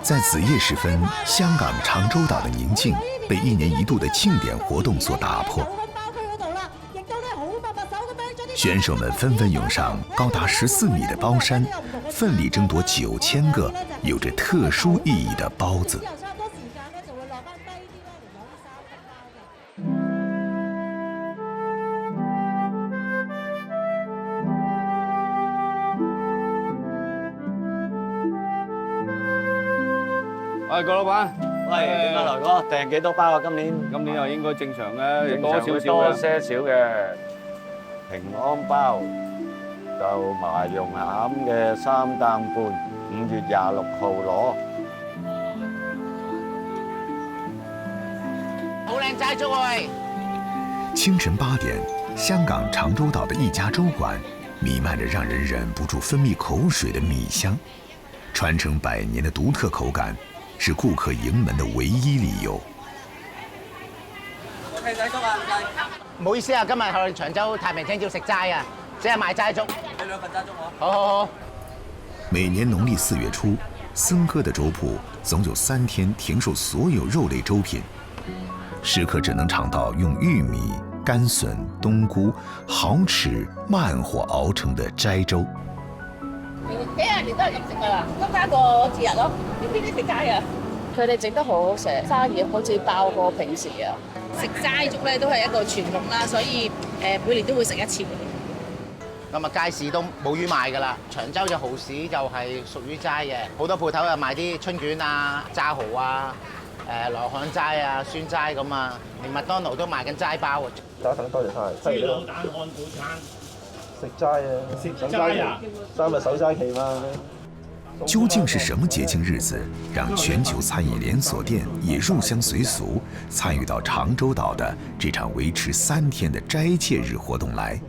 在子夜时分，香港长洲岛的宁静被一年一度的庆典活动所打破。选手们纷纷涌上高达14米的包山，奋力争夺9000个有着特殊意义的包子。喂，郭老闆，喂，點啊，劉哥？訂幾多包啊？今年又應該正常嘅，多少些嘅平安包，就麻蓉餡嘅3擔半，5月26號攞。好靚齋粥啊喂！清晨8點，香港長洲島的一家粥館，彌漫着讓人忍不住分泌口水的米香，傳承100年的獨特口感。是顧客迎門的唯一理由。唔好意思啊，今日我哋長洲太平清醮食齋啊，只係賣齋粥。你2份齋粥好。好。每年農曆4月初，森哥的粥鋪總有3天停售所有肉類粥品，食客只能嘗到用玉米、乾筍、冬菇、蠔豉慢火熬成的齋粥。幾廿年都係咁食噶啦，今加個節日咯。邊啲食齋啊？佢哋整得好好食，生意好似爆過平時啊！食齋粥咧都係一個傳統啦，所以每年都會食一次。咁啊，街市都冇魚賣噶啦，長洲就蠔豉就係屬於齋嘅，好多鋪頭又賣啲春卷啊、炸蠔啊、羅漢齋啊、酸齋咁啊，連麥當勞都賣緊齋包啊！多謝晒。豬腦蛋漢堡餐。食齋啊！食齋啊！3日守齋期嘛。究竟是什麼節慶日子，讓全球餐飲連鎖店也入鄉隨俗，參與到長洲島的這場維持3天的齋戒日活動來？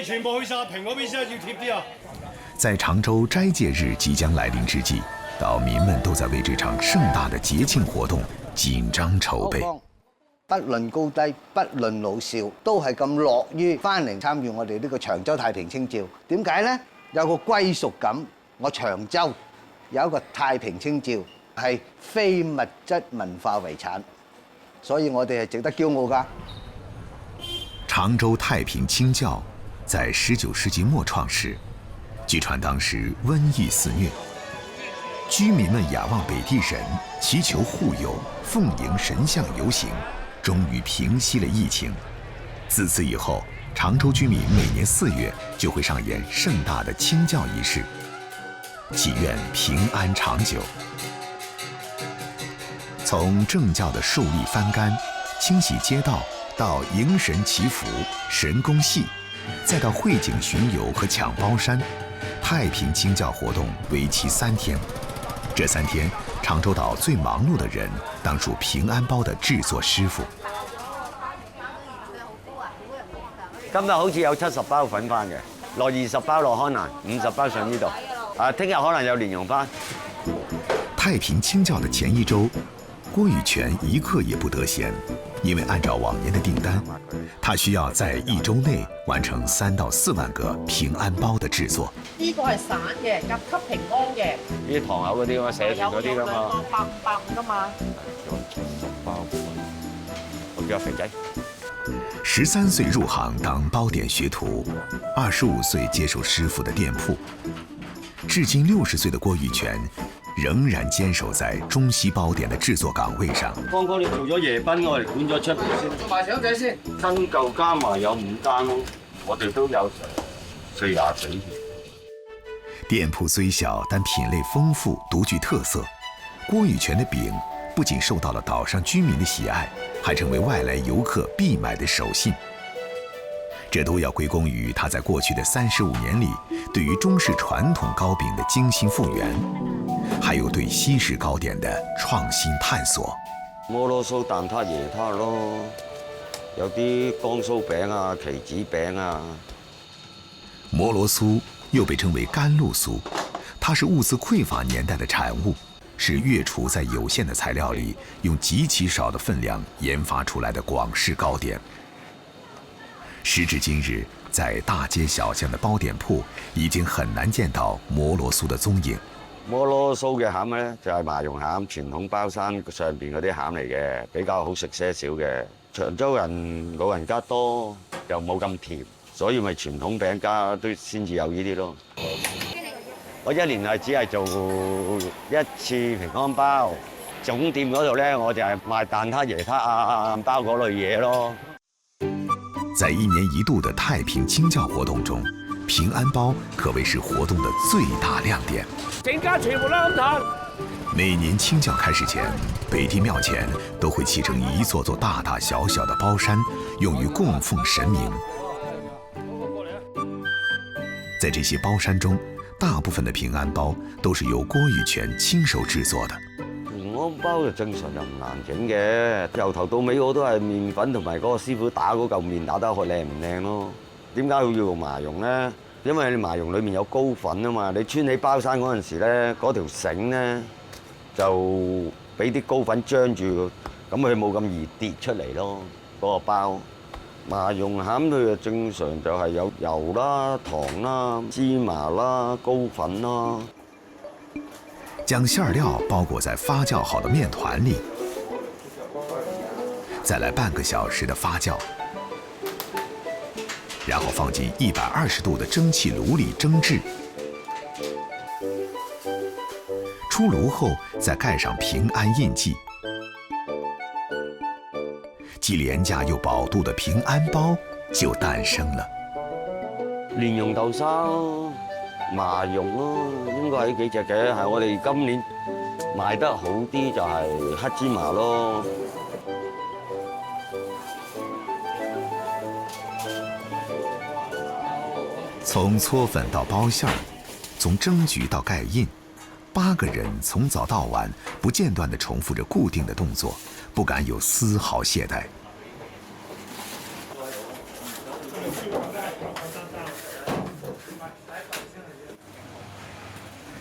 全部去晒平嗰邊先，要貼啲啊！在長洲齋戒日即將來臨之際，島民們都在為這場盛大的節慶活動緊張籌備。不論高低，不論老少，都係咁樂於翻嚟參與我哋呢個長洲太平清醮。點解呢？有個歸屬感。我長洲有一個太平清醮係非物質文化遺產，所以我哋係值得驕傲㗎。長洲太平清醮在19世紀末創始，據傳當時瘟疫肆虐，居民們仰望北帝神，祈求護佑，奉迎神像遊行，終於平息了疫情。自此以後，長洲居民每年4月就會上演盛大的清醮儀式，祈願平安長久。從正教的樹立幡竿、清洗街道，到迎神祈福、神功戲，再到匯景巡遊和搶包山，太平清醮活動為期3天。這3天，長洲島最忙碌的人當屬平安包的製作師傅。今日好似有70包粉翻嘅，落20包落康南，50包上呢度。聽日可能有蓮蓉翻。太平清醮的前一周，郭宇全一刻也不得閒。因為按照往年的訂單，他需要在1周內完成3到4萬個平安包的製作。呢個係散嘅，甲級平安嘅。呢啲堂口嗰啲嘛，社團嗰啲噶嘛。100噶嘛。有70包粉，我叫肥仔。13歲入行當包點學徒，25歲接手師傅的店鋪，至今60歲的郭宇全仍然堅守在中西包點的製作崗位上。剛剛你做咗夜賓，我哋管咗出邊先。做埋腸仔先。新舊加埋有5間咯，我哋都有40幾。店鋪雖小，但品類豐富，獨具特色。郭宇全的餅不僅受到了島上居民的喜愛，還成為外來遊客必買的手信。這都要歸功於他在過去的35年裡，對於中式傳統糕餅的精心復原，還有對西式糕點的創新探索。摩羅酥、蛋撻、椰撻咯，有啲江酥餅啊、棋子餅啊。摩罗酥又被称为甘露酥，它是物资匮乏年代的产物，是岳厨在有限的材料里用极其少的分量研发出来的广式糕点。时至今日，在大街小巷的糕点鋪已經很難見到摩羅酥的蹤影。摩羅酥嘅餡咧就係麻蓉餡，傳統包山上邊嗰啲餡嚟嘅，比較好食些少嘅。長洲人老人家多，又冇咁甜，所以咪傳統餅家都先至有呢啲咯。我一年係只係做一次平安包，總店嗰度咧我就係賣蛋撻、椰撻啊、包嗰類嘢咯。在1年1度的太平清醮活動中，平安包可謂是活動的最大亮點。整家全部都咁嘆。每年清醮開始前，北帝廟前都會砌成一座座大大小小的包山，用於供奉神明。在這些包山中，大部分的平安包都是由郭玉泉親手製作的。平安包就正常就唔難整嘅，由頭到尾我都係麵粉同埋嗰個師傅打嗰嚿麵打得佢靚唔靚咯。點解要用麻蓉咧？因為你麻蓉裡面有膏粉啊嘛，你穿起包山嗰陣時咧，嗰條繩咧就俾啲膏粉張住，咁佢冇咁易跌出嚟咯。嗰個包麻蓉餡佢就正常就係有油啦、糖啦、芝麻啦、膏粉啦。將餡料包裹在發酵好的麵團裡，再來半個小時的發酵，然後放進120度的蒸汽爐裡蒸製。出爐後再蓋上平安印記，既廉價又飽肚的平安包就誕生了。蓮蓉豆沙咯，麻蓉咯，應該係呢幾隻嘅。係我哋今年賣得好啲就係黑芝麻咯。從搓粉到包餡兒，從蒸焗到蓋印，8個人從早到晚不間斷地重複着固定的動作，不敢有絲毫懈怠。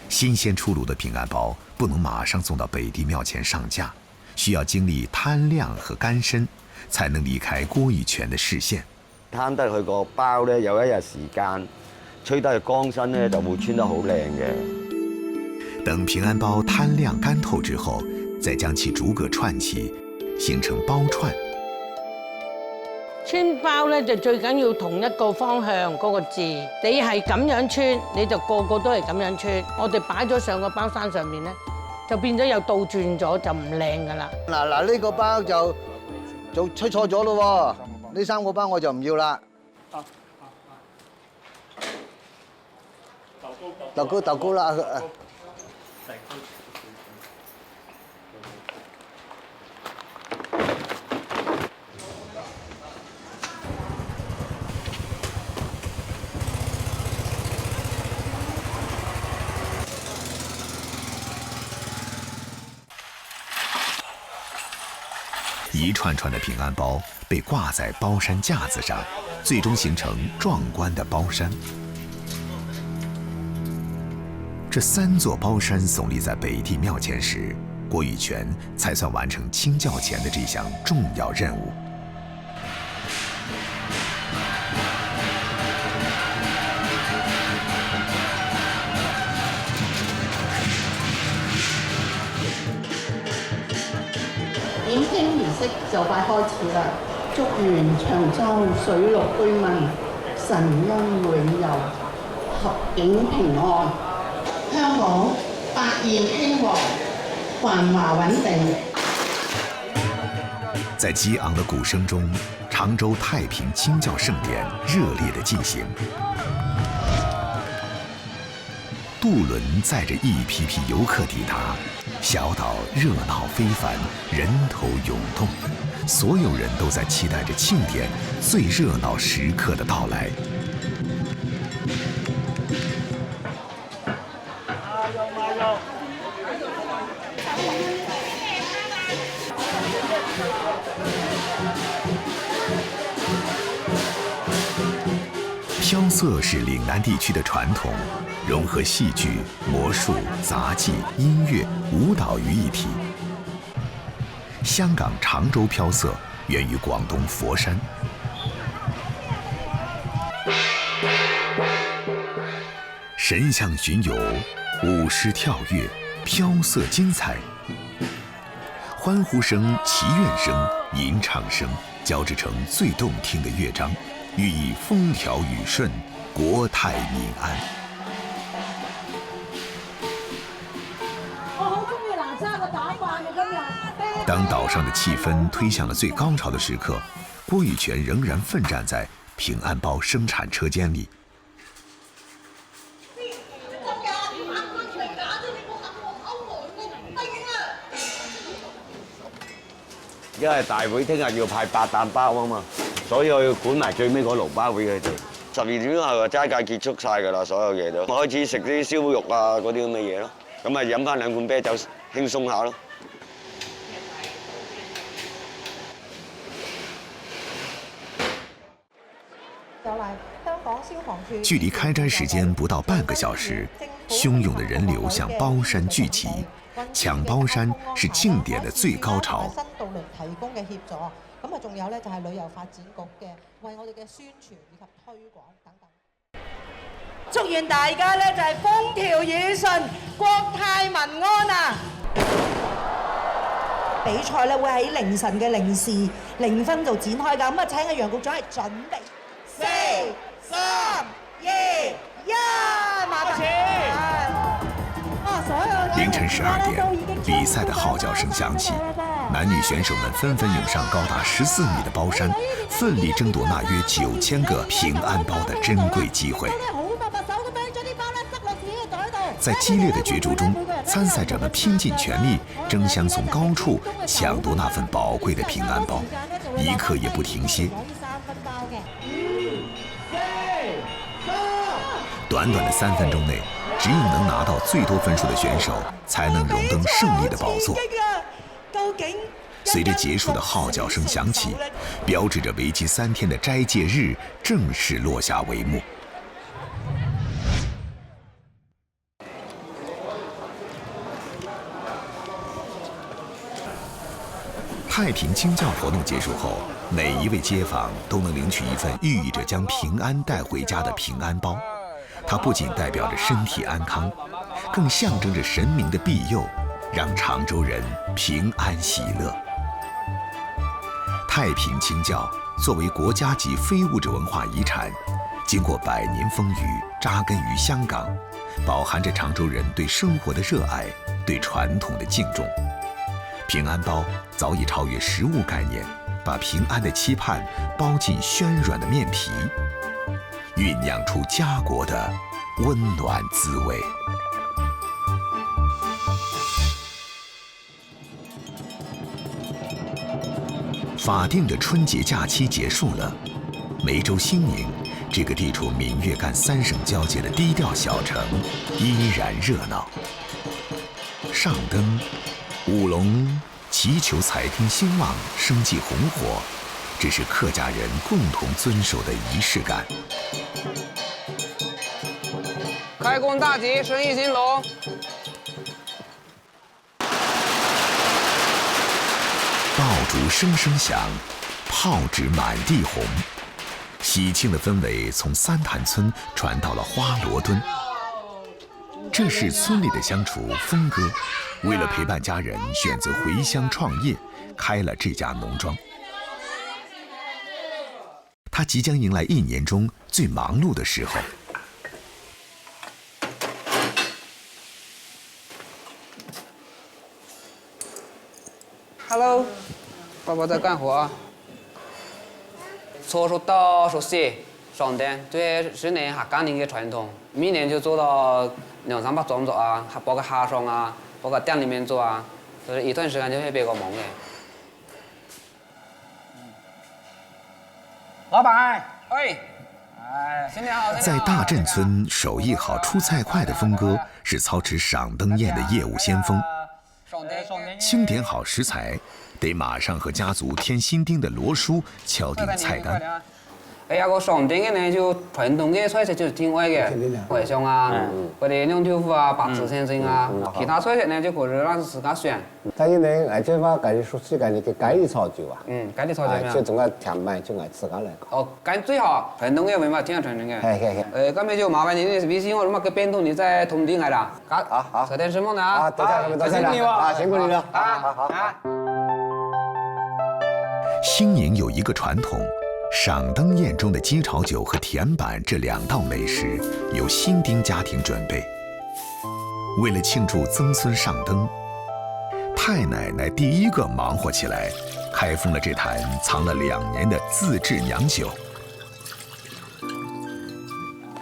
新鮮出爐的平安包不能馬上送到北帝廟前上架，需要經歷攤晾和乾身，才能離開郭玉泉的視線。攤得佢個包咧，有一日時間，吹得佢乾身咧，就會穿得好靚嘅。等平安包攤晾乾透之後，再將其逐個串起，形成包串。穿包咧就最緊要同一個方向嗰個字，你係咁樣穿，你就個個都係咁樣穿。我哋擺咗上個包山上面咧，就變咗又倒轉咗，就唔靚噶啦。嗱，呢個包就吹錯咗咯喎，呢3個包我就唔要啦。豆高啦。一串串的平安包被掛在包山架子上，最終形成壯觀的包山。這3座包山聳立在北帝廟前時，郭玉泉才算完成清醮前的這項重要任務。點睛儀式就快開始啦！祝願長洲水陸居民神恩永佑，合境平安，香港百業興旺，繁華穩定。在激昂的鼓聲中，長洲太平清醮盛典熱烈地進行。渡輪載着一批批遊客抵達，小島熱鬧非凡，人頭湧動，所有人都在期待着慶典最熱鬧時刻的到來。飘色是岭南地区的传统，融合戏剧、魔术、杂技、音乐、舞蹈于一体。香港常州飘色源于广东佛山。神像巡游，舞狮跳跃，飘色精彩。欢呼声、祈愿声、吟唱声交织成最动听的乐章，寓意风调雨顺、国泰民安。我好中意蘭生嘅打扮嘅今日。當島上的氣氛推向了最高潮的時刻，郭宇全仍然奮戰在平安包生產車間裡。因為大會聽日要派8擔包啊嘛，所以我要管埋最尾嗰爐包俾佢哋。12點後齋戒結束晒㗎啦，所有嘢都開始食啲燒肉啊嗰啲咁嘅嘢咯，咁啊飲翻2罐啤酒輕鬆下咯。距離開齋時間不到半個小時，洶湧的人流向包山聚集。搶包山是慶典的最高潮。新渡輪提供嘅協助，咁啊仲有咧就係旅遊發展局嘅為我哋嘅宣傳以及推廣等等。祝願大家咧就係風調雨順、國泰民安啊！比賽咧會喺凌晨嘅0時0分就展開㗎，咁啊請阿楊局長係準備4、3、2、1，馬上！凌晨12點，比賽的號角聲響起，男女選手們紛紛湧上高達14米的包山，奮力爭奪那約9000個平安包的珍貴機會。在激烈的角逐中，參賽者們拼盡全力，爭相從高處搶奪那份寶貴的平安包，一刻也不停歇。短短的3分鐘內，只有能拿到最多分數的選手才能榮登勝利的寶座。隨着結束的號角聲響起，標誌着為期3天的齋戒日正式落下帷幕。太平清醮活動結束後，每一位街坊都能領取一份寓意着將平安帶回家的平安包。它不僅代表着身體安康，更象徵着神明的庇佑，讓常州人平安喜樂。太平清醮作為國家級非物質文化遺產，經過100年風雨，扎根於香港，飽含着常州人對生活的熱愛，對傳統的敬重。平安包早已超越食物概念，把平安的期盼包進暄軟的麵皮，醞釀出家國的溫暖滋味。法定的春節假期結束了，梅州興寧這個地處閩粵贛3省交界的低調小城依然熱鬧。上燈、舞龍、祈求財天興旺、生計紅火，這是客家人共同遵守的儀式感。開工大吉，生意興隆。爆竹聲聲響，炮紙滿地紅，喜慶的氛圍從三潭村傳到了花羅墩。這是村裡的鄉廚峰哥，為了陪伴家人，選擇回鄉創業，開了這家農莊。他即將迎來1年中最忙碌的時候。Hello， 爸爸在幹活。從初到熟悉上燈，這是年客家人的傳統，每年就做到200-300種左啊，還包括下上啊，包括店裡面做啊，所以一段時間就會比較忙嘅。老闆，喂，新年好！在大鎮村手藝好、出菜快的峰哥是操持賞燈宴的業務先鋒。清點好食材，得馬上和家族添新丁的羅叔敲定菜單。哎呀，个上灯嘅呢就传统嘅菜式就是挺爱嘅，茴香啊，嗰啲酿豆腐啊、白芷先生啊，其他菜式呢就可以让自家选。但是呢，爱这话介说起介的个芥粒炒酒啊，芥粒炒酒就种个甜版就爱自家来搞。哦，咁最好传统嘅味嘛，挺传统嘅。係。咁你就麻烦你微信我，咁個變動你再通知我啦。好，早點吃夢的啊！多謝了啊，辛苦你了啊！好。兴宁有一个传统。赏灯宴中的鸡炒酒和甜板这2道美食由新丁家庭准备。为了庆祝曾孙上灯，太奶奶第一个忙活起来，开封了这坛藏了2年的自制娘酒。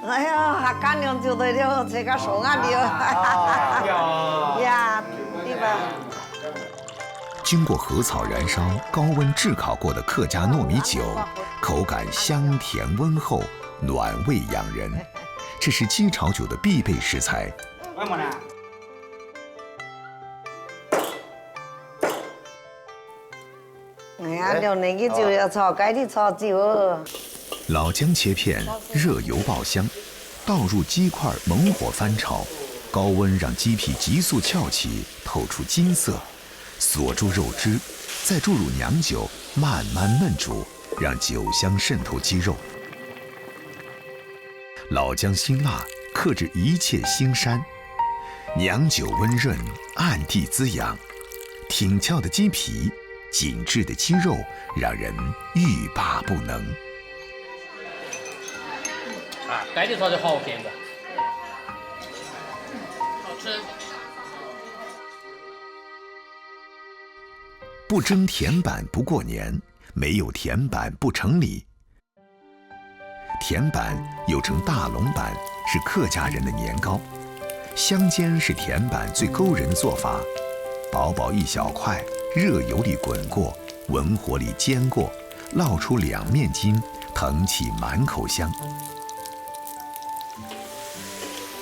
哎呀，客家娘酒对了，这个手啊的呀，对吧？经过禾草燃烧、高温炙烤过的客家糯米酒，口感香甜温厚，暖胃养人。这是鸡炒酒的必备食材。哎呀，2年的酒要炒芥粒炒酒。老姜切片，热油爆香，倒入鸡块，猛火翻炒，高温让鸡皮急速翘起，透出金色。锁住肉汁，再注入娘酒，慢慢焖煮，让酒香渗透鸡肉。老姜辛辣，克制一切腥膻。娘酒温润，暗地滋养。挺翘的鸡皮，紧致的鸡肉，让人欲罢不能。芥粒炒就好甜的，好吃。不蒸甜板不过年，没有甜板不成礼。甜板又称大龙板，是客家人的年糕。香煎是甜板最勾人的做法，薄薄一小块，热油里滚过，文火里煎过，烙出2面筋，腾起满口香。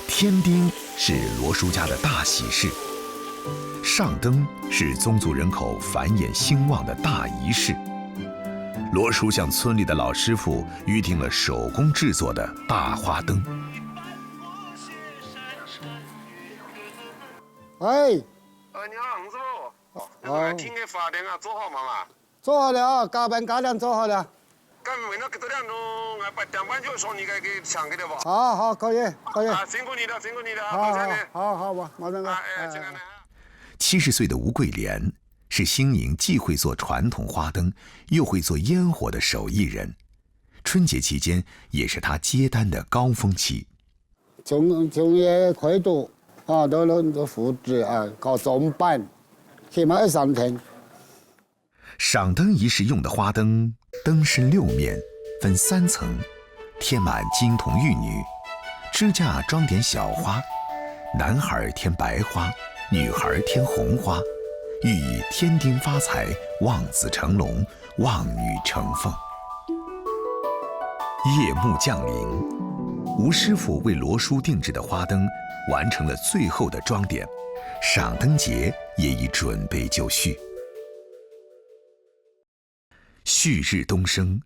添丁是罗叔家的大喜事。上灯是宗族人口繁衍兴旺的大仪式。罗叔向村里的老师傅预定了手工制作的大花灯。哎，你好，洪师傅。听个花灯啊，做好忙啊？做好了，加班加点做好了。咁明仔幾多點鐘？我8點半就送你個搶嘅吧。好，可以。辛苦你了，辛苦你了，多謝你。好，马上70岁的吴桂莲是兴宁既会做传统花灯，又会做烟火的手艺人。春节期间也是他接单的高峰期。从夜快到啊，到布置啊，搞装扮，起码2、3天。赏灯仪式用的花灯，灯身6面，分3层，贴满金童玉女，支架装点小花，男孩添白花，女孩添红花，寓意添丁发财、望子成龙、望女成凤。夜幕降临，吴师傅为罗叔定制的花灯完成了最后的装点，赏灯节也已准备就绪。旭日东升，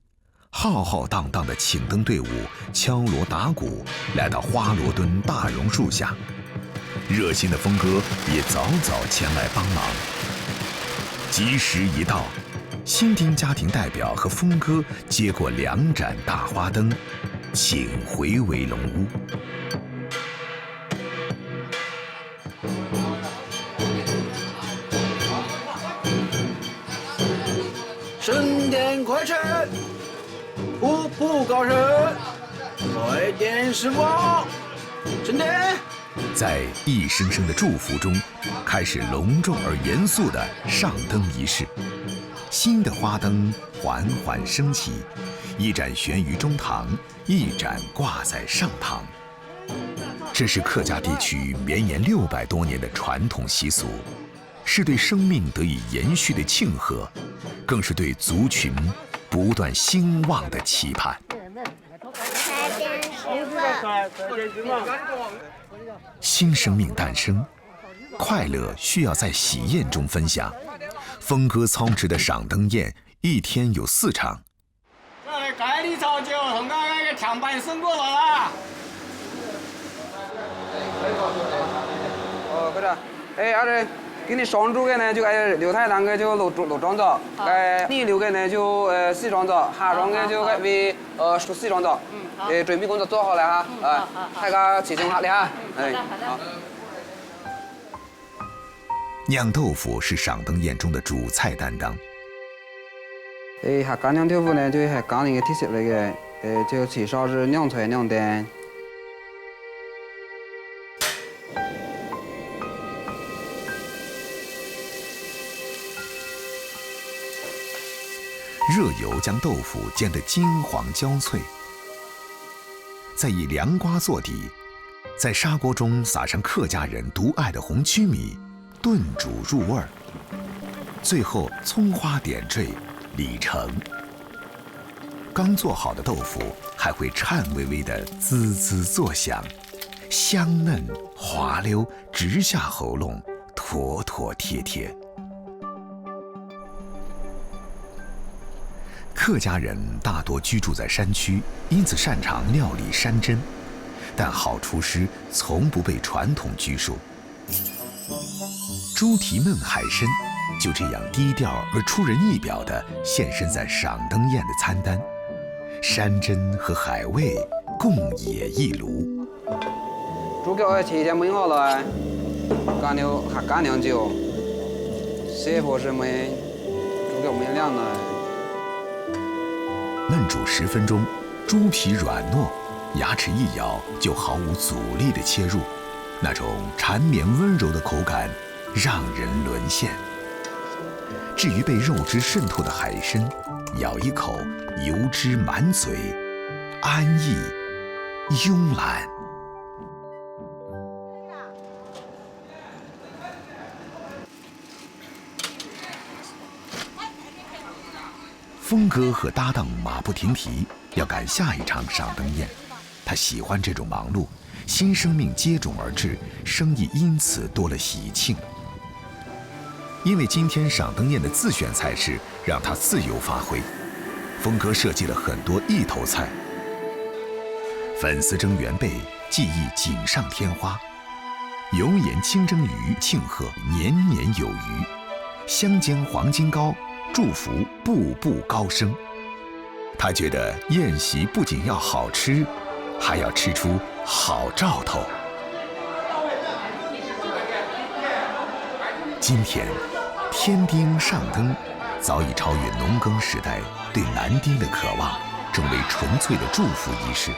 浩浩荡荡的请灯队伍敲锣打鼓来到花罗墩大榕树下，热心的峰哥也早早前来帮忙。吉时一到，新丁家庭代表和峰哥接过2盏大花灯，请回围龙屋。升天快车，步步高升，快点时光，升天。在一声声的祝福中，开始隆重而严肃的上灯仪式。新的花灯缓缓升起，一盏悬于中堂，一盏挂在上堂。这是客家地区绵延600多年的传统习俗，是对生命得以延续的庆贺，更是对族群不断兴旺的期盼。新生命诞生，快乐需要在喜宴中分享。峰哥操持的赏灯宴，一天有4场。芥粒炒酒，同长半升过来了。哦，对了，阿这给你上桌的呢，就刘太堂的就六张子，逆流的呢就4张子，下张的就为4张子。准备工作做好了哈，大家齐心合力哈。好。酿豆腐是赏灯宴中的主菜担当。客家酿豆腐呢，就客家人嘅特色嚟嘅，就至少是釀出來釀蛋。热油将豆腐煎得金黄焦脆，再以凉瓜做底，在砂锅中撒上客家人独爱的红曲米，炖煮入味儿。最后葱花点缀，里成。刚做好的豆腐还会颤巍巍地滋滋作响，香嫩滑溜，直下喉咙，妥妥帖帖。客家人大多居住在山区，因此擅长料理山珍，但好厨师从不被传统拘束。猪蹄焖海参就这样低调而出人意表地现身在赏灯宴的餐单，山珍和海味共冶一炉。猪腳提前燜好了，乾料下乾兩酒，師傅是燜豬腳燜涼的。焖煮10分钟，猪皮软糯，牙齿一咬就毫无阻力地切入，那种缠绵温柔的口感让人沦陷。至于被肉汁渗透的海参，咬一口，油脂满嘴，安逸慵懒。峰哥和搭档马不停蹄要赶下一场赏灯宴，他喜欢这种忙碌，新生命接踵而至，生意因此多了喜庆。因为今天赏灯宴的自选菜式让他自由发挥，峰哥设计了很多意头菜：粉丝蒸元贝，技艺锦上添花；油盐清蒸鱼，庆贺年年有余；香煎黄金糕，祝福步步高升。他觉得宴席不仅要好吃，还要吃出好兆头。今天，添丁上灯早已超越农耕时代对男丁的渴望，成为纯粹的祝福仪式。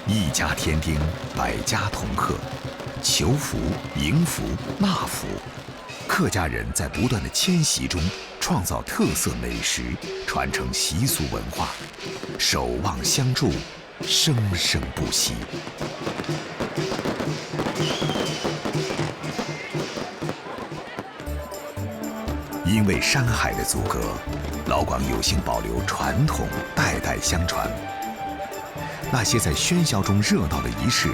一家添丁，百家同贺，求福、迎福、纳福。客家人在不断的迁徙中创造特色美食，传承习俗文化，守望相助，生生不息。因为山海的阻隔，老广有幸保留传统，代代相传。那些在喧嚣中热闹的仪式，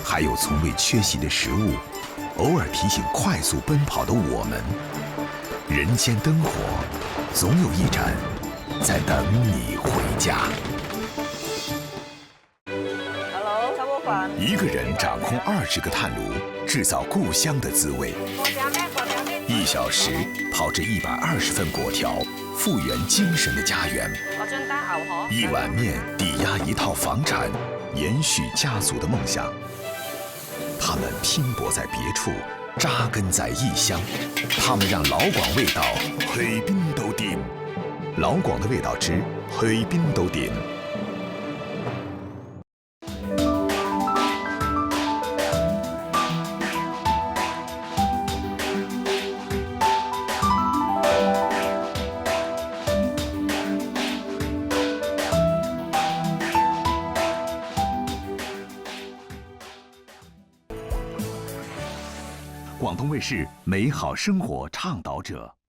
还有从未缺席的食物，偶尔提醒快速奔跑的我们。人间灯火，总有一盏在等你回家。Hello， 炒煲飯。一个人掌控20个炭炉，制造故乡的滋味。1小时炮制120份粿条，复原精神的家园。1碗面抵押1套房产，延续家族的梦想。他们拼搏在别处，扎根在异乡。他们让老广味道去邊度掂。老廣的味道之去邊度掂。广东卫视美好生活倡导者。